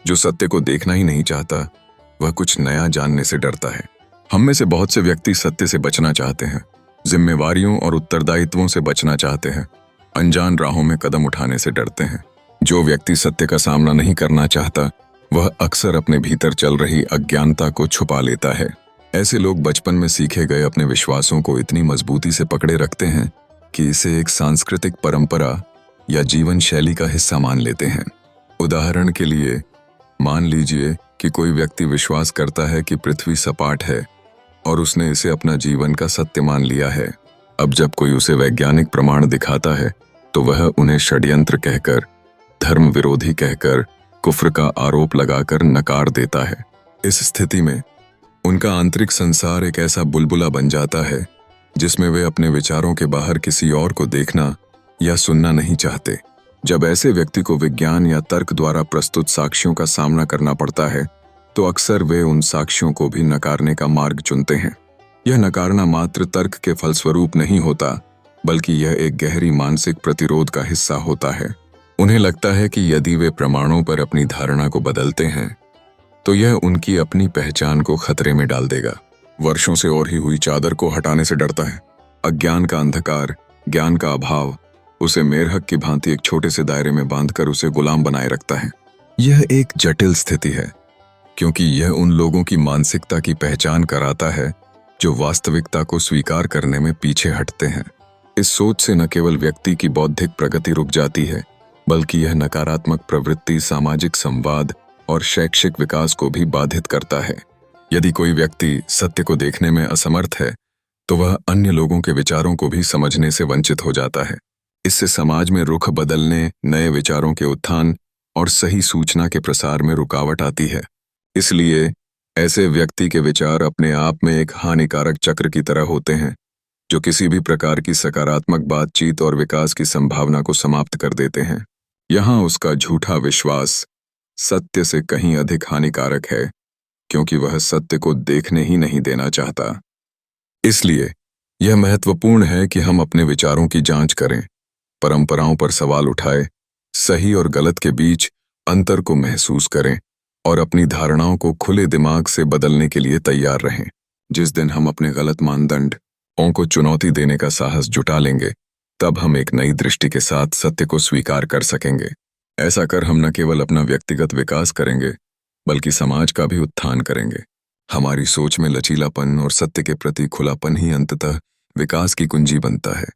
जो सत्य को देखना ही नहीं चाहता, वह कुछ नया जानने से डरता है। हम में से बहुत से व्यक्ति सत्य से बचना चाहते हैं, जिम्मेवारियों और उत्तरदायित्वों से बचना चाहते हैं, अनजान राहों में कदम उठाने से डरते हैं। जो व्यक्ति सत्य का सामना नहीं करना चाहता, वह अक्सर अपने भीतर चल रही अज्ञानता को छुपा लेता है। ऐसे लोग बचपन में सीखे गए अपने विश्वासों को इतनी मजबूती से पकड़े रखते हैं कि इसे एक सांस्कृतिक परंपरा या जीवन शैली का हिस्सा मान लेते हैं। उदाहरण के लिए, मान लीजिए कि कोई व्यक्ति विश्वास करता है कि पृथ्वी सपाट है और उसने इसे अपना जीवन का सत्य मान लिया है। अब जब कोई उसे वैज्ञानिक प्रमाण दिखाता है तो वह उन्हें षड्यंत्र कहकर, धर्म विरोधी कहकर, कुफ्र का आरोप लगाकर नकार देता है। इस स्थिति में उनका आंतरिक संसार एक ऐसा बुलबुला बन जाता है जिसमें वे अपने विचारों के बाहर किसी और को देखना या सुनना नहीं चाहते। जब ऐसे व्यक्ति को विज्ञान या तर्क द्वारा प्रस्तुत साक्ष्यों का सामना करना पड़ता है तो अक्सर वे उन साक्ष्यों को भी नकारने का मार्ग चुनते हैं। यह नकारना मात्र तर्क के फलस्वरूप नहीं होता, बल्कि यह एक गहरी मानसिक प्रतिरोध का हिस्सा होता है। उन्हें लगता है कि यदि वे प्रमाणों पर अपनी धारणा को बदलते हैं तो यह उनकी अपनी पहचान को खतरे में डाल देगा। वर्षों से ओढ़ी हुई चादर को हटाने से डरता है। अज्ञान का अंधकार, ज्ञान का अभाव उसे मेरहक की भांति एक छोटे से दायरे में बांधकर उसे गुलाम बनाए रखता है। यह एक जटिल स्थिति है, क्योंकि यह उन लोगों की मानसिकता की पहचान कराता है जो वास्तविकता को स्वीकार करने में पीछे हटते हैं। इस सोच से न केवल व्यक्ति की बौद्धिक प्रगति रुक जाती है, बल्कि यह नकारात्मक प्रवृत्ति, सामाजिक संवाद और शैक्षिक विकास को भी बाधित करता है। यदि कोई व्यक्ति सत्य को देखने में असमर्थ है तो वह अन्य लोगों के विचारों को भी समझने से वंचित हो जाता है। इससे समाज में रुख बदलने, नए विचारों के उत्थान और सही सूचना के प्रसार में रुकावट आती है। इसलिए ऐसे व्यक्ति के विचार अपने आप में एक हानिकारक चक्र की तरह होते हैं, जो किसी भी प्रकार की सकारात्मक बातचीत और विकास की संभावना को समाप्त कर देते हैं। यहाँ उसका झूठा विश्वास सत्य से कहीं अधिक हानिकारक है, क्योंकि वह सत्य को देखने ही नहीं देना चाहता। इसलिए यह महत्वपूर्ण है कि हम अपने विचारों की जांच करें, परंपराओं पर सवाल उठाएं, सही और गलत के बीच अंतर को महसूस करें और अपनी धारणाओं को खुले दिमाग से बदलने के लिए तैयार रहें। जिस दिन हम अपने गलत मानदंडों को चुनौती देने का साहस जुटा लेंगे, तब हम एक नई दृष्टि के साथ सत्य को स्वीकार कर सकेंगे। ऐसा कर हम न केवल अपना व्यक्तिगत विकास करेंगे, बल्कि समाज का भी उत्थान करेंगे। हमारी सोच में लचीलापन और सत्य के प्रति खुलापन ही अंततः विकास की कुंजी बनता है।